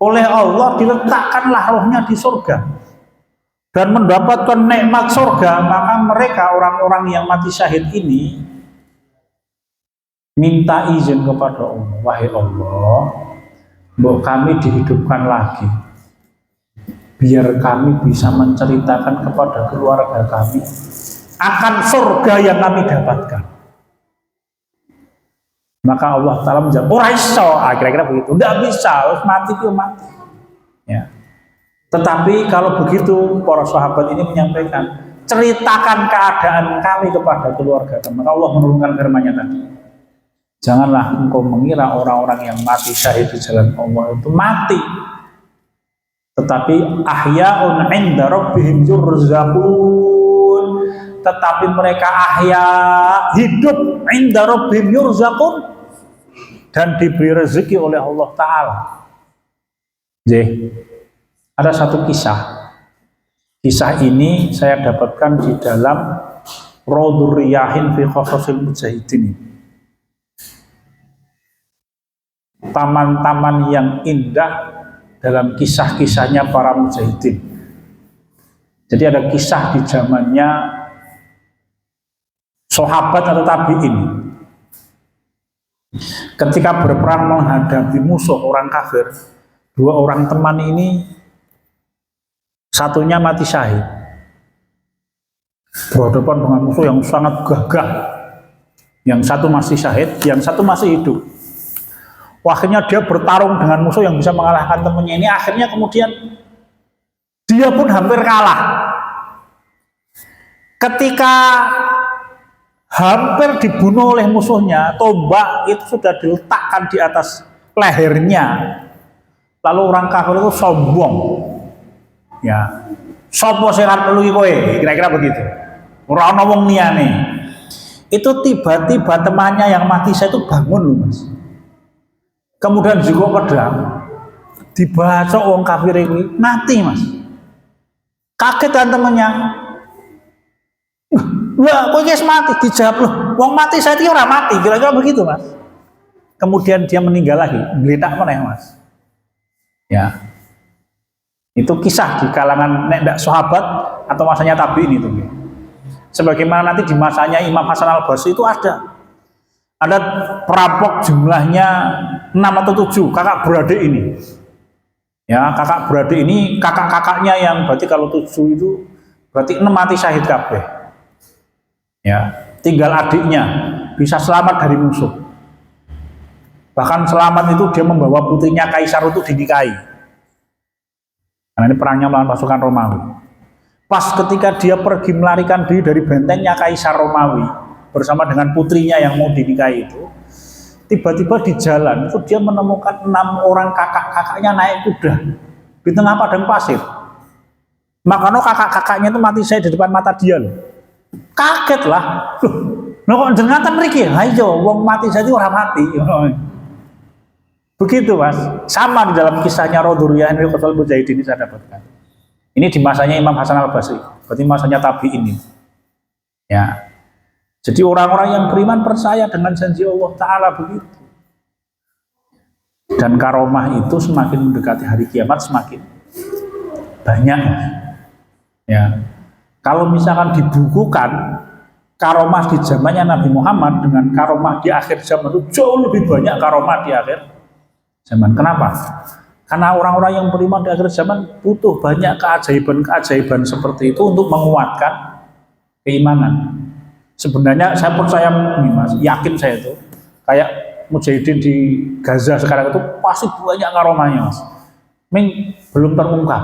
[SPEAKER 1] oleh Allah diletakkanlah rohnya di surga dan mendapatkan nikmat surga. Maka mereka orang-orang yang mati syahid ini minta izin kepada Allah, wahai Allah, mbok kami dihidupkan lagi biar kami bisa menceritakan kepada keluarga kami akan surga yang kami dapatkan. Maka Allah Ta'ala menjawab, ora iso, kira-kira begitu. Tidak bisa, harus mati itu mati. Ya. Tetapi kalau begitu, para sahabat ini menyampaikan, ceritakan keadaan kami kepada keluarga kami. Maka Allah menurunkan firman-Nya tadi. Janganlah engkau mengira orang-orang yang mati syahid di jalan Allah itu mati tetapi ahya'un 'inda rabbihim yurzaqun, tetapi mereka ahya, hidup 'inda rabbihim yurzaqun, dan diberi rezeki oleh Allah Ta'ala. Ada satu kisah. Kisah ini saya dapatkan di dalam Rawdur Riyahin fi Qasasil Mujahidin. Taman-taman yang indah dalam kisah-kisahnya para mujahidin. Jadi ada kisah di zamannya sahabat atau tabi'in. Ketika berperang menghadapi musuh orang kafir, dua orang teman ini, satunya mati syahid berhadapan dengan musuh yang sangat gagah. Yang satu masih syahid, yang satu masih hidup. Akhirnya dia bertarung dengan musuh yang bisa mengalahkan temannya ini. Akhirnya kemudian dia pun hampir kalah. Ketika hampir dibunuh oleh musuhnya, tombak itu sudah diletakkan di atas lehernya. Lalu orang kafir itu sombong. Ya, sopo serat lu kowe, kira-kira begitu. Ora ana wong liyane. Itu tiba-tiba temannya yang mati saya itu bangun loh, Mas. Kemudian juga pedang dibaca wong kafir ini mati, Mas. Kaget kan temannya. Wah, kok guys mati? Dijawab loh, wong mati saya itu orang mati, kira-kira begitu, Mas. Kemudian dia meninggal lagi, geletak mana, Mas? Ya, itu kisah di kalangan nek sahabat atau masanya tabi'in itu. Sebagaimana nanti di masanya Imam Hasan Al-Basri itu ada perampok jumlahnya 6 atau 7 kakak beradik ini. Ya, kakak beradik ini kakak-kakaknya yang berarti kalau 7 itu berarti 6 mati syahid kabeh. Ya, tinggal adiknya bisa selamat dari musuh. Bahkan selamat itu dia membawa putrinya Kaisar untuk dinikahi. Karena ini perangnya melawan pasukan Romawi. Pas ketika dia pergi melarikan diri dari bentengnya Kaisar Romawi bersama dengan putrinya yang mau dinikahi itu, tiba-tiba di jalan itu dia menemukan 6 orang kakak-kakaknya naik kuda di tengah padang pasir. Makanya kakak-kakaknya itu mati saya di depan mata dia loh. Kaget lah, loh kok jenengan mriki? Ayo, wong mati saya itu orang mati. Begitu, Mas. Sama di dalam kisahnya Rawdur Riyahin fi Qasasil Mujahidin ini saya dapatkan. Ini di masanya Imam Hasan Al-Basri, berarti masanya tabi'in ini. Ya. Jadi orang-orang yang beriman percaya dengan janji Allah Ta'ala begitu. Dan karomah itu semakin mendekati hari kiamat semakin banyak. Ya. Kalau misalkan dibukukan karomah di zamannya Nabi Muhammad dengan karomah di akhir zaman itu jauh lebih banyak karomah di akhir zaman. Kenapa? Karena orang-orang yang beriman di akhir zaman butuh banyak keajaiban-keajaiban seperti itu untuk menguatkan keimanan. Sebenarnya saya percaya nih, Mas, yakin saya itu kayak mujahidin di Gaza sekarang itu pasti banyak karomahnya, Mas. Belum terungkap.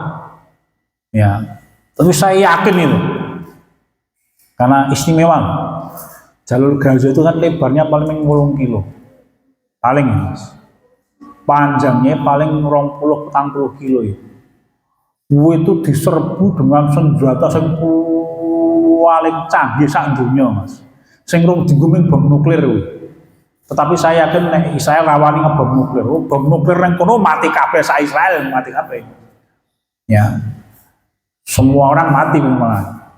[SPEAKER 1] Ya, tapi saya yakin itu. Karena istimewa. Jalur Gaza itu kan lebarnya paling 10 kilo. Paling, Mas. Panjangnya paling 20-40 kilo ya. Itu diserbu dengan senjata yang paling canggih sak dunia, Mas. Sing rung diguming bom nuklir kuwi. Tetapi saya yakin nek Israel rawani ngebom nuklir. Bom nuklir nang kono mati kabeh sak Israel, mati kabeh. Ya. Semua orang mati malah.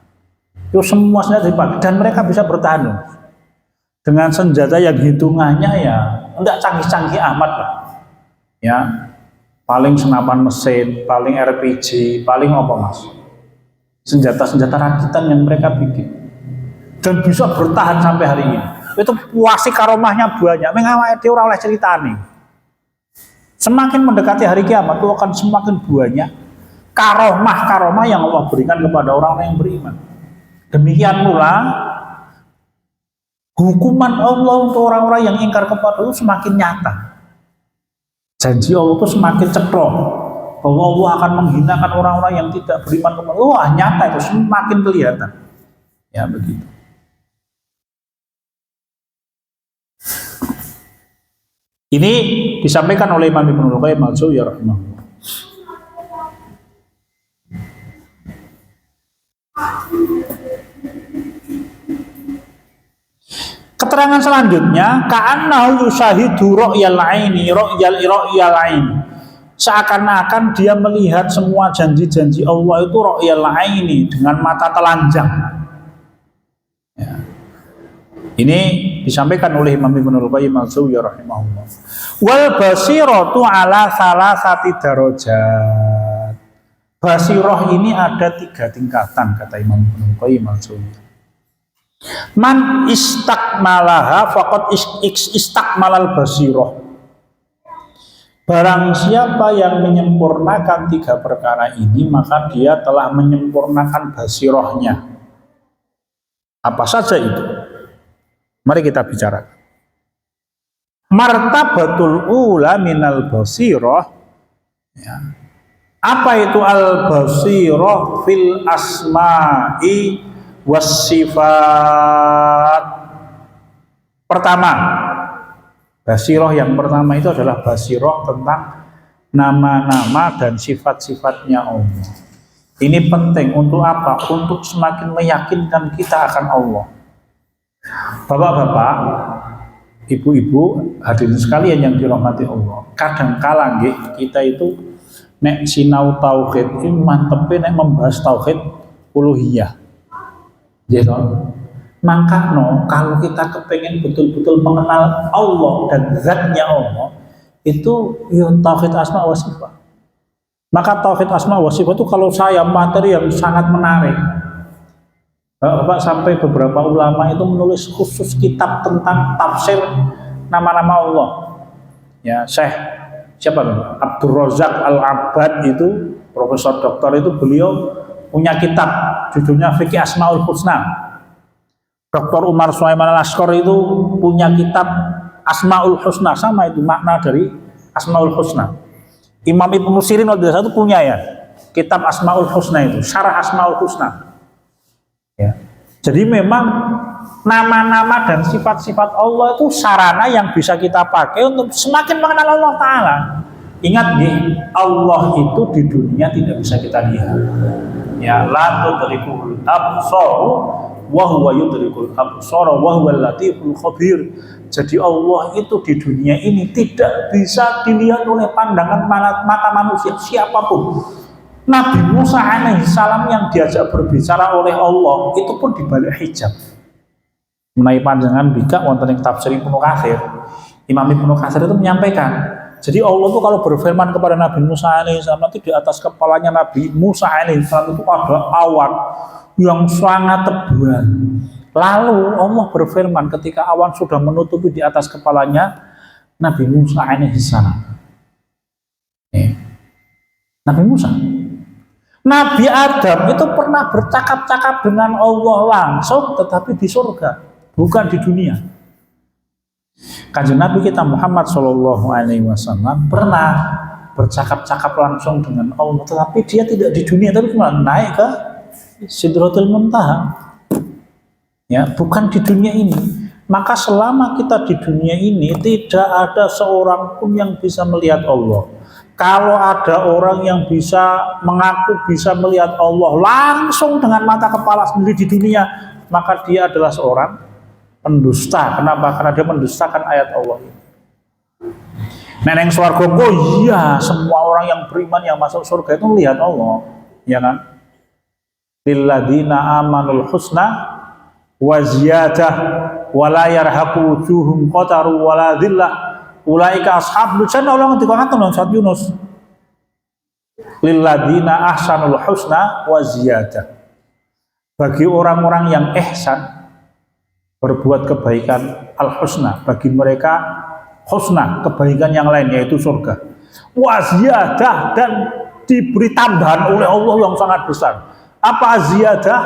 [SPEAKER 1] Itu semua senjata dipakai dan mereka bisa bertahan. Dengan senjata yang hitungannya ya enggak canggih-canggih amat lah. Ya, paling senapan mesin, paling RPG, paling apa, Mas? Senjata-senjata rakitan yang mereka bikin dan bisa bertahan sampai hari ini. Itu puasi karomahnya banyak. Mengawal dia orang oleh cerita nih. Semakin mendekati hari kiamat itu akan semakin banyak karomah-karomah yang Allah berikan kepada orang-orang yang beriman. Demikian pula hukuman Allah untuk orang-orang yang ingkar kepada Allah semakin nyata. Janji Allah itu semakin ceplok bahwa Allah akan menghinakan orang-orang yang tidak beriman kepada Allah. Wah, nyata itu semakin kelihatan. Ya begitu. Ini disampaikan oleh Imam Ibnul Qayyim al-Jauziyah rahimahullah. keterangan selanjutnya, ka'annahu yushahidu ru'yal aini, ru'yal aini. Seakan-akan dia melihat semua janji-janji Allah itu ru'yal aini, dengan mata telanjang. Ya. Ini disampaikan oleh Imam Ibnul Qayyim al-Jauziyah rahimahullah. Wal basiratu ala salasati darajat. Basirah ini ada 3 tingkatan kata Imam Ibnul Qayyim al-Jauziyah. Man istakmalaha faqad istakmalal basirah. Barang siapa yang menyempurnakan 3 perkara ini, maka dia telah menyempurnakan basirahnya. Apa saja itu? Mari kita bicara. Martabatul ula minal basirah. Ya. Apa itu al basirah fil asma'i wassifat? Pertama, basirah yang pertama itu adalah basirah tentang nama-nama dan sifat-sifatnya Allah. Ini penting untuk apa? Untuk semakin meyakinkan kita akan Allah. Bapak-bapak, ibu-ibu, hadirin sekalian yang dirahmati Allah. Kadang-kala kita itu nek sinau tauhid ini mantepe nek membahas tauhid uluhiyah. Gitu. Makanya kalau kita kepengen betul-betul mengenal Allah dan zatnya Allah, itu ya tauhid asma wa sifat. Maka tauhid asma wa sifat itu kalau saya materi yang sangat menarik. Bapak sampai beberapa ulama itu menulis khusus kitab tentang tafsir nama-nama Allah. Ya, Syekh siapa namanya? Abdul Razak Al-Abbad itu profesor doktor itu beliau punya kitab judulnya Fikih Asmaul Husna. Dr. Umar Sulaiman Al-Askor itu punya kitab Asmaul Husna, sama itu makna dari Asmaul Husna. Imam Ibnu Sirin itu punya ya kitab Asmaul Husna itu, Syarah Asmaul Husna. Ya. Jadi memang nama-nama dan sifat-sifat Allah itu sarana yang bisa kita pakai untuk semakin mengenal Allah Ta'ala. Ingat nih, Allah itu di dunia tidak bisa kita lihat. Ya, la tudrikul absar wa huwa yudrikul absar wa huwal latiful khabir. Jadi Allah itu di dunia ini tidak bisa dilihat oleh pandangan mata manusia siapapun. Nabi Musa alaihissalam yang diajak berbicara oleh Allah itu pun di balik hijab. Mengenai panjangan bika wonten ing tafsir Ibnu Katsir, Imam Ibnu Katsir itu menyampaikan, jadi Allah itu kalau berfirman kepada Nabi Musa alaihissalam itu di atas kepalanya Nabi Musa alaihissalam itu ada awan yang sangat tebal. Lalu Allah berfirman ketika awan sudah menutupi di atas kepalanya Nabi Musa alaihissalam. Nabi Musa. Nabi Adam itu pernah bercakap-cakap dengan Allah langsung, tetapi di surga, bukan di dunia. Kanjeng Nabi kita Muhammad SAW pernah bercakap-cakap langsung dengan Allah, tetapi dia tidak di dunia, tapi cuma naik ke Sidratul Muntaha. Ya, bukan di dunia ini. Maka selama kita di dunia ini tidak ada seorang pun yang bisa melihat Allah. Kalau ada orang yang bisa mengaku bisa melihat Allah langsung dengan mata kepala sendiri di dunia, maka dia adalah seorang pendusta. Kenapa? Karena dia mendustakan ayat Allah ini. Neneng swarga, oh iya, semua orang yang beriman yang masuk surga itu melihat Allah, ya kan? Lilladzina amanul husna wa ziyadah wa la yarhaqu wujuhum qataru wa la dhillah ulaika ashabul jannah. Ulang dikatakan dalam surat Yunus, lilladzina ahsanul husna wa ziyadah. Bagi orang-orang yang ihsan, berbuat kebaikan, al husna, bagi mereka husna, kebaikan yang lain yaitu surga, wa ziyadah, dan diberi tambahan oleh Allah yang sangat besar. Apa ziyadah?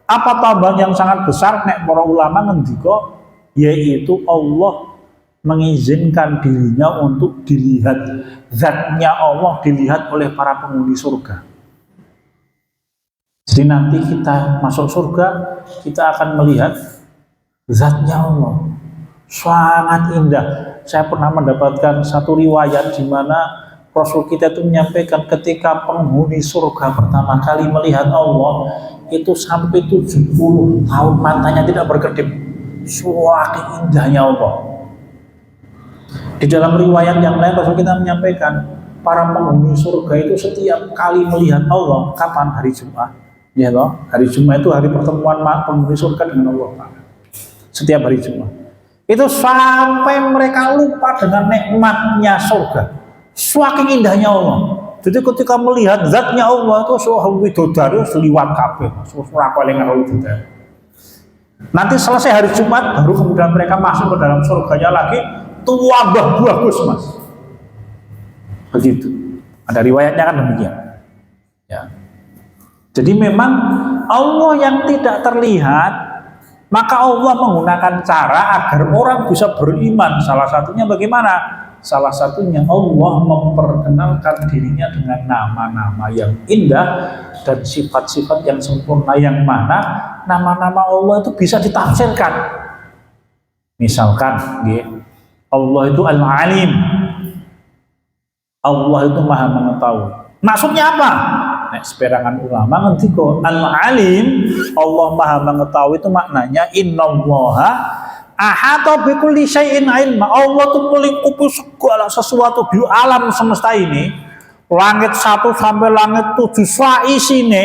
[SPEAKER 1] Apa tambahan yang sangat besar? Nek para ulama ngendika, yaitu Allah mengizinkan dirinya untuk dilihat, zatnya Allah dilihat oleh para penghuni surga. Jadi nanti kita masuk surga, kita akan melihat zatnya Allah, sangat indah. Saya pernah mendapatkan satu riwayat di mana Rasul kita itu menyampaikan ketika penghuni surga pertama kali melihat Allah itu sampai 70 tahun matanya tidak berkedip. saking indahnya Allah. Di dalam riwayat yang lain Rasul kita menyampaikan para penghuni surga itu setiap kali melihat Allah, kapan? Hari Jumat. Ya toh, hari Jumat itu hari pertemuan penghuni surga dengan Allah. Setiap hari Jumat. Itu sampai mereka lupa dengan nikmatnya surga. Saking indahnya Allah. Jadi ketika melihat zatnya Allah itu soal widodari seliwat kabeh, surah paling widodari. Nanti selesai hari Jumat baru kemudian mereka masuk ke dalam surganya lagi, tua bagus mas. Begitu. Ada riwayatnya kan demikian. Ya. Jadi memang Allah yang tidak terlihat, maka Allah menggunakan cara agar orang bisa beriman. Salah satunya bagaimana? Salah satunya Allah memperkenalkan dirinya dengan nama-nama yang indah dan sifat-sifat yang sempurna, yang mana nama-nama Allah itu bisa ditafsirkan. Misalkan Allah itu Al-Alim, Allah itu Maha Mengetahui. Maksudnya apa? Nah, seperangan ulama ngerti kok Al-Alim, Allah Maha Mengetahui itu maknanya innallaha ahata bikulli syai'in ilma. Allah itu melingkupi segala sesuatu di alam semesta ini. Langit 1 sampai langit 7 isine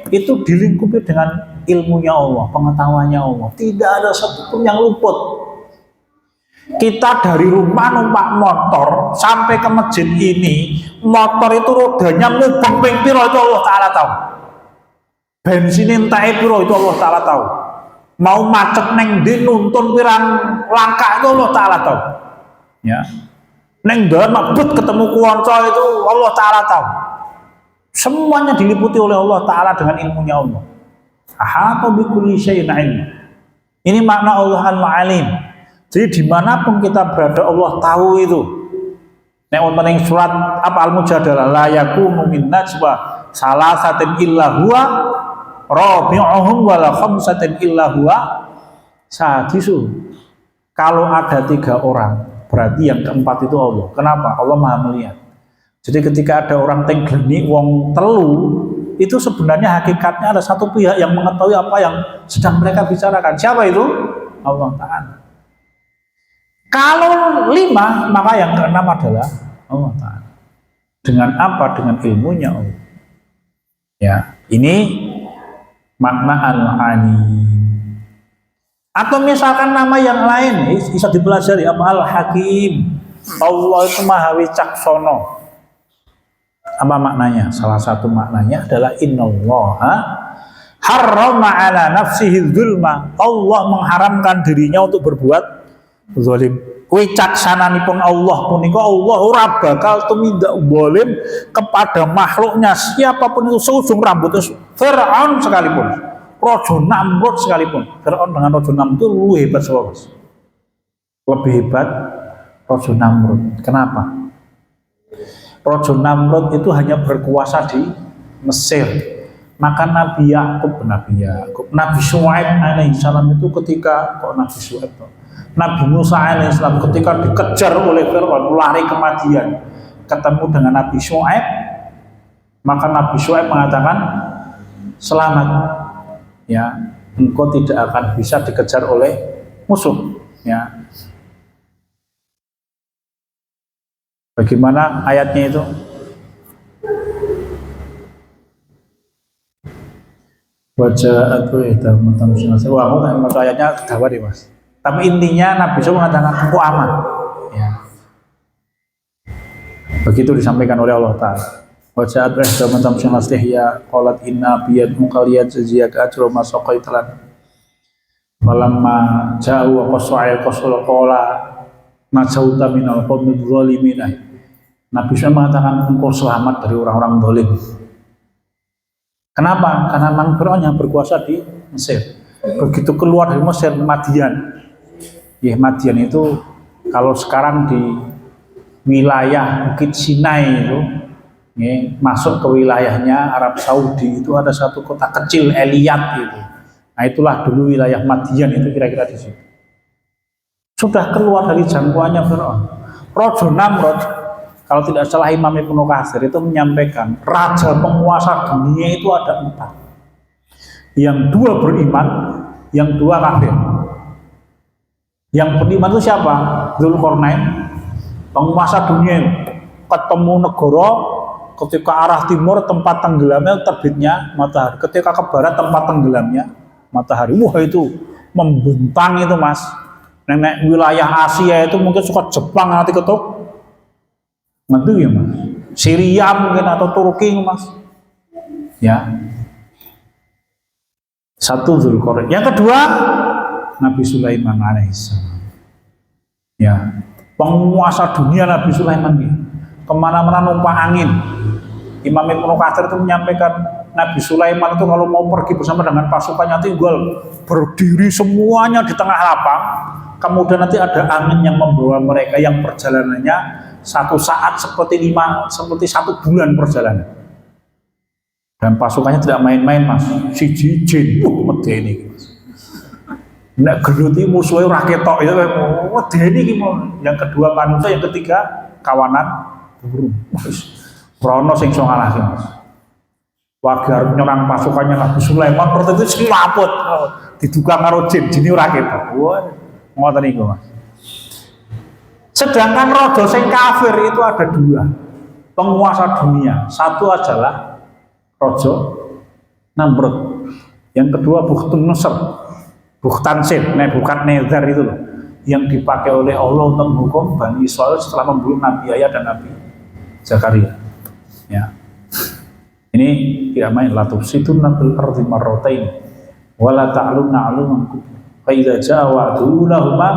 [SPEAKER 1] itu dilingkupi dengan ilmunya Allah, pengetahuannya Allah. Tidak ada satupun yang luput. Kita dari rumah numpak motor sampai ke masjid ini, motor itu rodanya mubeng ping piro itu Allah Ta'ala tahu. Bensin entek piro itu Allah Ta'ala tahu. Mau macet neng di nuntun pirang langkah itu Allah Ta'ala tahu. Ya. Neng dalam mabut ketemu kuonco itu Allah Ta'ala tahu. Semuanya diliputi oleh Allah Ta'ala dengan ilmunya Allah. Ahata bikulli syai'in ilma. Ini makna Allah Al-Alim. Jadi dimanapun kita berada Allah tahu itu. Nek wonten ing surat apa Al-Mujadalah la yakunu min najwa salasatin illa huwa rabi'uhum wala khamsatin illa huwa sadisu. Kalau ada 3 orang, berarti yang keempat itu Allah. Kenapa? Allah Maha melihat. Jadi ketika ada orang tenggeni wong telu, itu sebenarnya hakikatnya ada satu pihak yang mengetahui apa yang sedang mereka bicarakan. Siapa itu? Allah Ta'ala. Kalau 5, maka yang ke-6 adalah Allah Ta'ala. Dengan apa? Dengan ilmunya Allah. Ya, ini makna Al-Alim. Atau misalkan nama yang lain bisa dipelajari, apa Al-Hakim. Allah itu Maha Wicaksana. Apa maknanya? Salah satu maknanya adalah innallaha harrama ala nafsihi dzulma. Allah mengharamkan dirinya untuk berbuat zalim. Wicaksananipun Allah punika Allah ora bakal tumindak zalim kepada makhluknya siapapun itu, seujung rambut Fir'aun sekalipun, Raja Namrud sekalipun. Fir'aun dengan Raja Namrud itu lebih hebat sekali. Lebih hebat Raja Namrud. Kenapa? Raja Namrud itu hanya berkuasa di Mesir. Maka Nabi Nabi Syuaib alaihissalam itu ketika Nabi Musa alaihissalam ketika dikejar oleh Fir'aun lari ke Madian, ketemu dengan Nabi Syuaib, maka Nabi Syuaib mengatakan selamat, ya, engkau tidak akan bisa dikejar oleh musuh. Ya. Bagaimana ayatnya itu? Wajah atau itu wah, aku ayatnya gawat ya mas. Tapi intinya Nabi SAW mengatakan aku aman. Ya. Begitu disampaikan oleh Allah Ta'ala. Wajah adres dalam tamsin ya qalat inna biyad muqaliyat jaziyaka ajru ma saqaitalan. Walamma ja'u wa qasa'il qasul qala najauta minal qawmi dzalimin. Nabi SAW mengatakan engkau selamat dari orang-orang zalim. Kenapa? Karena memang Fir'aun yang berkuasa di Mesir. Begitu keluar dari Mesir, Madian. Ya, Madian itu kalau sekarang di wilayah Bukit Sinai itu, ya, masuk ke wilayahnya Arab Saudi itu ada satu kota kecil Eliyat itu. Nah itulah dulu wilayah Madian itu kira-kira di situ. Sudah keluar dari jangkauannya Fir'aun. Raja Namrud, kalau tidak salah Imam Ibnu Katsir itu menyampaikan raja penguasa dunia itu ada 4. Yang 2 beriman, yang 2 kafir. Yang beriman itu siapa? Dzulqarnain, penguasa dunia, ketemu negara ketika arah timur tempat tenggelamnya terbitnya matahari, ketika ke barat tempat tenggelamnya matahari. Wah itu membentang itu mas. Nenek wilayah Asia itu mungkin suka Jepang nanti ketuk, ngerti ya mas. Syria mungkin atau Turki mas. Ya. Satu Dzulqarnain. Yang kedua Nabi Sulaiman alaihissalam. Ya, penguasa dunia Nabi Sulaiman ini. Kemana-mana numpak angin. Imam Ibnu Katsir itu menyampaikan Nabi Sulaiman itu kalau mau pergi bersama dengan pasukannya tinggal berdiri semuanya di tengah lapang. Kemudian nanti ada angin yang membawa mereka yang perjalanannya satu saat seperti 1 bulan perjalanan. Dan pasukannya tidak main-main mas, si jin, medeni. Nek geluti musuhnya raketok itu, medeni gimana? Yang kedua manusia, yang ketiga kawanan burung. Rono sing iso ngalahin mas. Wajar nyerang pasukannya Nabi Sulaiman tertentu selaput, diduga karo jin raketok. Wah, ngoten niku mas. Sedangkan raja sing kafir itu ada 2 penguasa dunia. Satu adalah Raja Namrud, yang kedua Bukhtansin, Nebukadnezar itu loh, yang dipakai oleh Allah untuk menghukum Bani Israil setelah membunuh Nabi Yahya dan Nabi Zakaria. Ya, ini tidak main. Latufsiduna fil ardi marratain wala ta'lunna 'uluman kubra fa idza jaa wa'dulahuma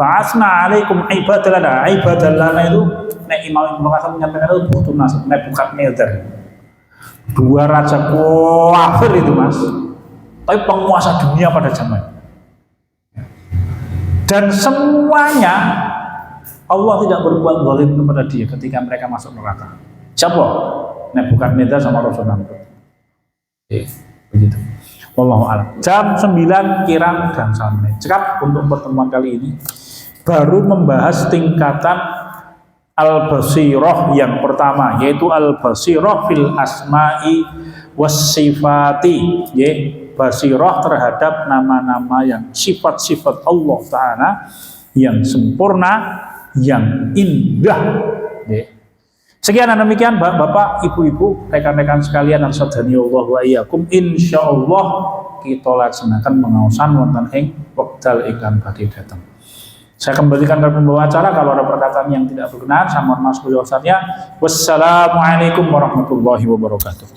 [SPEAKER 1] ba'atsna 'alaikum ibadalana. Ibadalana itu nek Imam Ibnu Katsir menyampaikan itu Nebukadnezar. 2 raja kafir itu mas, tapi penguasa dunia pada zaman. Dan semuanya Allah tidak berbuat zalim kepada dia ketika mereka masuk neraka. Siapa? Nebukadnezar sama Rasul Namrud. Begitu. Wallahu a'lam. Jam 9 kirang dan 1 menit. Cekap untuk pertemuan kali ini baru membahas tingkatan Al-Basirah yang pertama, yaitu Al-Basirah fil asma'i was-sifati, basirah terhadap nama-nama yang sifat-sifat Allah Ta'ala yang sempurna, yang indah. Sekian dan demikian Bapak, Ibu-ibu, rekan-rekan sekalian, sadhaniyallah wa iyyakum. Insyaallah kita laksanakan pengaosan wonten ing wekdal ingkang badhe dateng. Saya kembalikan ke pembawa acara. Kalau ada perkataan yang tidak berkenan, saya mohon maaf sebesar-besarnya. Wassalamualaikum warahmatullahi wabarakatuh.